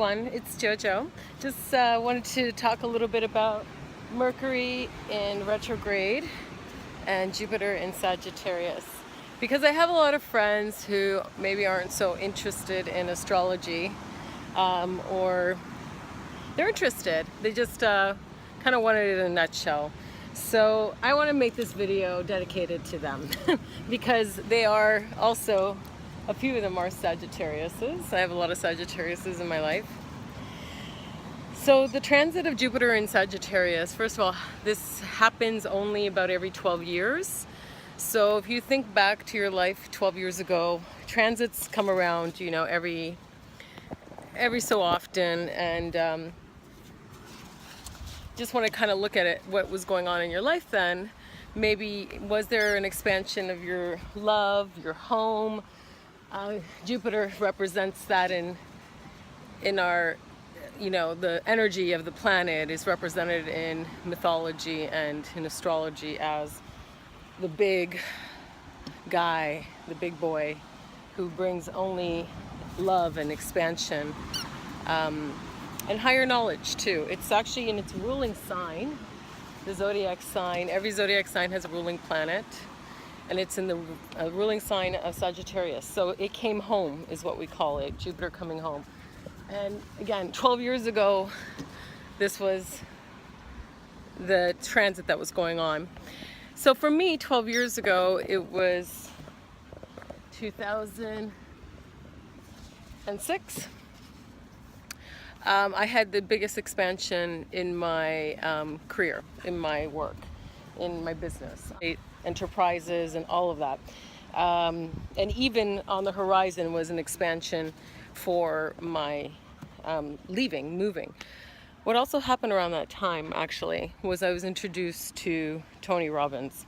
everyone, it's Jojo. Just wanted to talk a little bit about Mercury in retrograde and Jupiter in Sagittarius, because I have a lot of friends who maybe aren't so interested in astrology, or they're interested, they just kind of want it in a nutshell. So I want to make this video dedicated to them because they are also, a few of them are Sagittariuses. I have a lot of Sagittariuses in my life. So the transit of Jupiter in Sagittarius, first of all, this happens only about every 12 years. So if you think back to your life 12 years ago, transits come around, you know, every so often, and just want to kind of look at it, what was going on in your life then. Maybe was there an expansion of your love, your home? Jupiter represents that in our, you know, the energy of the planet is represented in mythology and in astrology as the big guy, the big boy, who brings only love and expansion, and higher knowledge too. It's actually in its ruling sign, the zodiac sign. Every zodiac sign has a ruling planet, and it's in the ruling sign of Sagittarius. So it came home is what we call it, Jupiter coming home. And again, 12 years ago, this was the transit that was going on. So for me, 12 years ago, it was 2006. I had the biggest expansion in my career, in my work, in my business, enterprises and all of that. And even on the horizon was an expansion for my moving. What also happened around that time, actually, was I was introduced to Tony Robbins.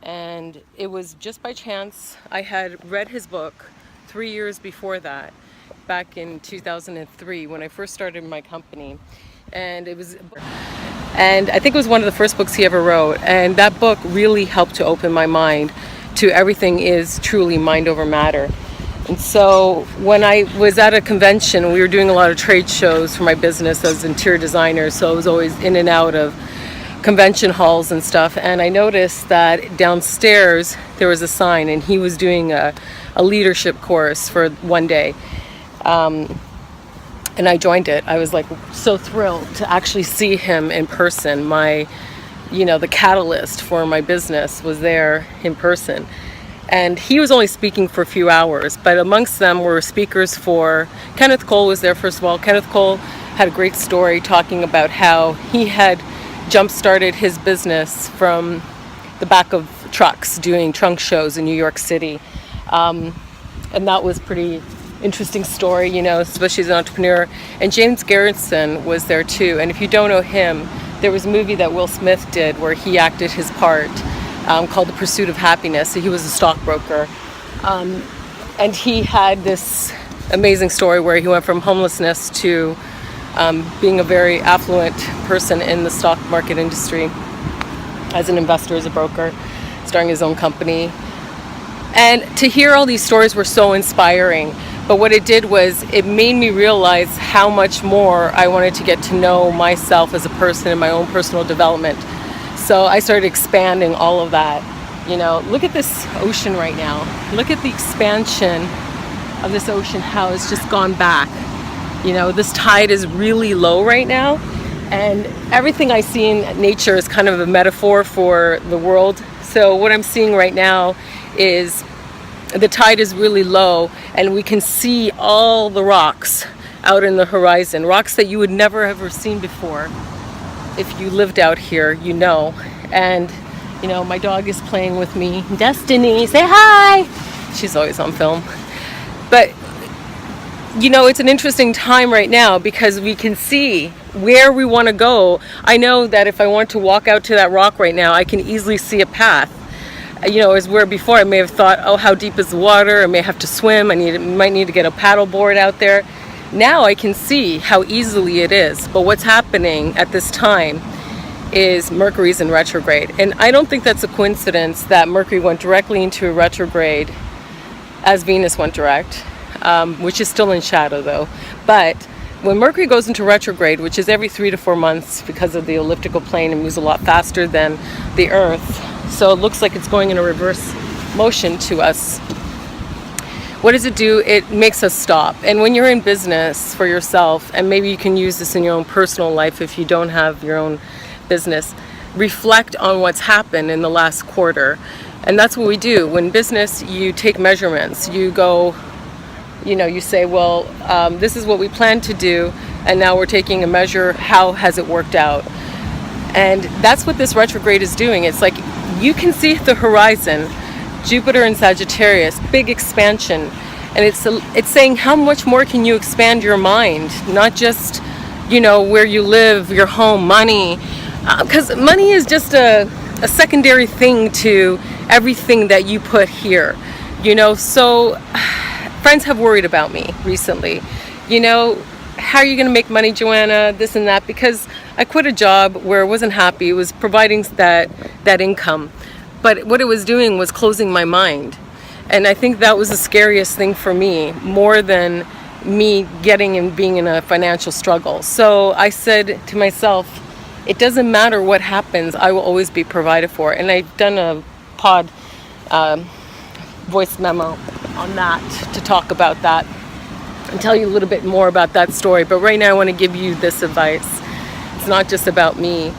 And it was just by chance. I had read his book 3 years before that, back in 2003 when I first started my company. And I think it was one of the first books he ever wrote. And that book really helped to open my mind to everything is truly mind over matter. And so when I was at a convention, we were doing a lot of trade shows for my business as interior designer, so I was always in and out of convention halls and stuff, and I noticed that downstairs there was a sign, and he was doing a leadership course for one day, and I joined it. I was like so thrilled to actually see him in person. The catalyst for my business was there in person. And he was only speaking for a few hours, but amongst them were speakers for, Kenneth Cole was there, first of all. Kenneth Cole had a great story talking about how he had jump-started his business from the back of trucks, doing trunk shows in New York City. And that was pretty interesting story, you know, especially as an entrepreneur. And James Garrison was there too. And if you don't know him, there was a movie that Will Smith did where he acted his part, called The Pursuit of Happiness. So he was a stockbroker. And he had this amazing story where he went from homelessness to being a very affluent person in the stock market industry as an investor, as a broker, starting his own company. And to hear all these stories were so inspiring. But what it did was it made me realize how much more I wanted to get to know myself as a person in my own personal development. So I started expanding all of that. You know, look at this ocean right now. Look at the expansion of this ocean, how it's just gone back. You know, this tide is really low right now. And everything I see in nature is kind of a metaphor for the world. So what I'm seeing right now is the tide is really low, and we can see all the rocks out in the horizon. Rocks that you would never ever seen before. If you lived out here, you know. And, you know, my dog is playing with me. Destiny, say hi! She's always on film. But, you know, it's an interesting time right now because we can see where we want to go. I know that if I want to walk out to that rock right now, I can easily see a path. You know, as where before I may have thought, oh, how deep is the water? I may have to swim. Might need to get a paddle board out there. Now I can see how easily it is. But what's happening at this time is Mercury's in retrograde. And I don't think that's a coincidence that Mercury went directly into a retrograde as Venus went direct, which is still in shadow though. But when Mercury goes into retrograde, which is every 3 to 4 months because of the elliptical plane, it moves a lot faster than the Earth. So it looks like it's going in a reverse motion to us. What does it do? It makes us stop. And when you're in business for yourself, and maybe you can use this in your own personal life if you don't have your own business, reflect on what's happened in the last quarter. And that's what we do. When business, you take measurements. You go, you say, well, this is what we planned to do, and now we're taking a measure. How has it worked out? And that's what this retrograde is doing. It's like you can see the horizon, Jupiter and Sagittarius, big expansion. And it's saying how much more can you expand your mind, not just, where you live, your home, money. Because money is just a secondary thing to everything that you put here. So friends have worried about me recently. How are you going to make money, Joanna? This and that. Because I quit a job where I wasn't happy. It was providing that income. But what it was doing was closing my mind. And I think that was the scariest thing for me, more than me getting and being in a financial struggle. So I said to myself, it doesn't matter what happens, I will always be provided for. And I've done a voice memo on that to talk about that and tell you a little bit more about that story. But right now I want to give you this advice. It's not just about me.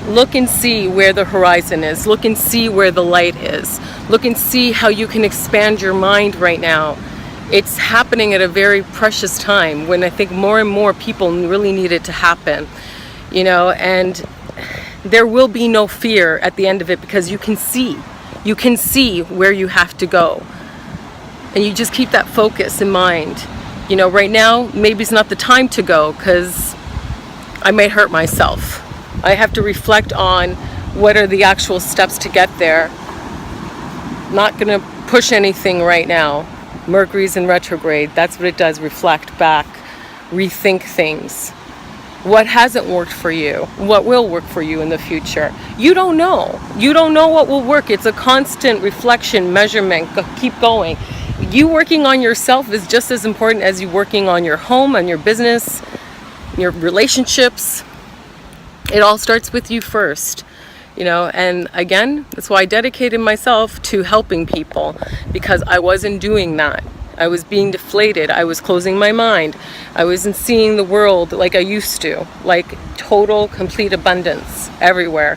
Look and see where the horizon is. Look and see where the light is. Look and see how you can expand your mind right now. It's happening at a very precious time when I think more and more people really need it to happen. And there will be no fear at the end of it because you can see where you have to go. And you just keep that focus in mind. Right now, maybe it's not the time to go because I may hurt myself. I have to reflect on what are the actual steps to get there. Not going to push anything right now. Mercury's in retrograde. That's what it does. Reflect back, rethink things. What hasn't worked for you? What will work for you in the future? You don't know. You don't know what will work. It's a constant reflection, measurement. Keep going. You working on yourself is just as important as you working on your home, on your business, your relationships. It all starts with you first, and again, that's why I dedicated myself to helping people, because I wasn't doing that. I was being deflated. I was closing my mind. I wasn't seeing the world like I used to, like total, complete abundance everywhere.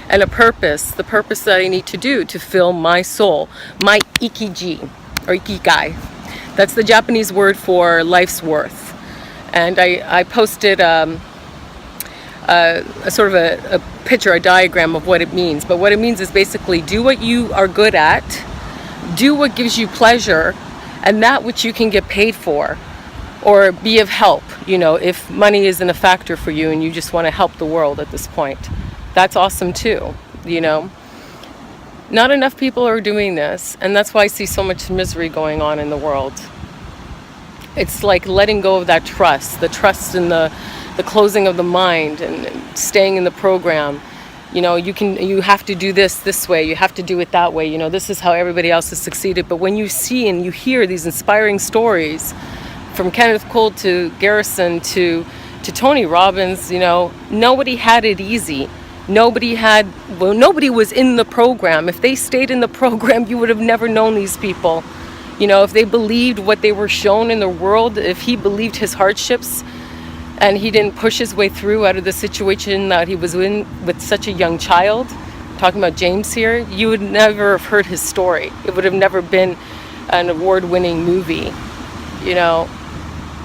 And the purpose that I need to do to fill my soul, my ikiji, or ikigai. That's the Japanese word for life's worth. And I posted a sort of a picture, a diagram of what it means. But what it means is basically do what you are good at, do what gives you pleasure, and that which you can get paid for, or be of help, if money isn't a factor for you and you just want to help the world at this point. That's awesome too, Not enough people are doing this, and that's why I see so much misery going on in the world. It's like letting go of that trust, the trust in the closing of the mind and staying in the program. You have to do this way, you have to do it that way, this is how everybody else has succeeded. But when you see and you hear these inspiring stories from Kenneth Cole to Garrison to Tony Robbins, nobody had it easy. Nobody was in the program. If they stayed in the program, you would have never known these people. If they believed what they were shown in the world, if he believed his hardships, and he didn't push his way through out of the situation that he was in with such a young child, talking about James here, you would never have heard his story. It would have never been an award-winning movie.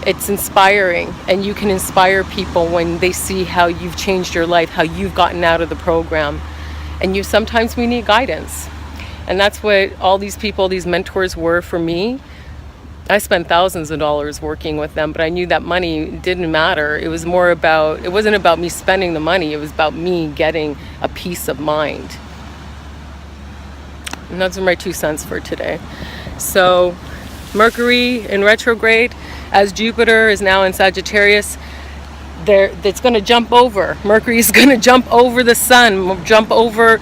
It's inspiring, and you can inspire people when they see how you've changed your life, how you've gotten out of the program. And sometimes we need guidance. And that's what all these people, these mentors were for me. I spent thousands of dollars working with them, but I knew that money didn't matter. It wasn't about me spending the money. It was about me getting a peace of mind. And those are my 2 cents for today. So Mercury in retrograde, as Jupiter is now in Sagittarius, it's going to jump over. Mercury is going to jump over the sun, jump over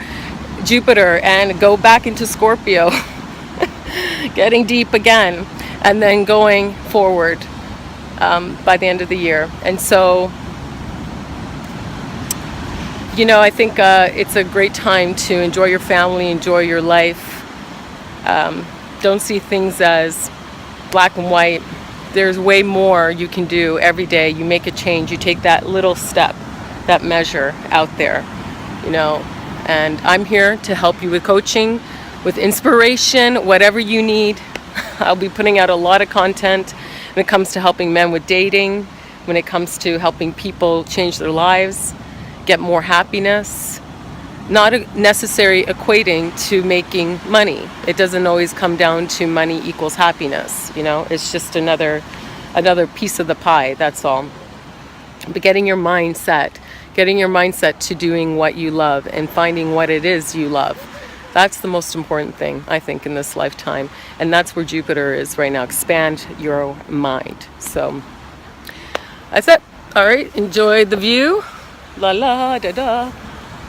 Jupiter, and go back into Scorpio, getting deep again. And then going forward. by the end of the year. And so, you know, I think it's a great time to enjoy your family, enjoy your life. Don't see things as black and white. There's way more you can do every day. You make a change. You take that little step, that measure out there, you know. And I'm here to help you with coaching, with inspiration, whatever you need. I'll be putting out a lot of content when it comes to helping men with dating, when it comes to helping people change their lives, get more happiness. Not necessarily equating to making money. It doesn't always come down to money equals happiness, you know. It's just another piece of the pie, that's all. But getting your mindset to doing what you love and finding what it is you love. That's the most important thing, I think, in this lifetime. And that's where Jupiter is right now. Expand your mind. So that's it. All right, enjoy the view. La la da da.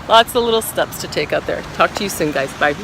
Lots of little steps to take out there. Talk to you soon, guys. Bye.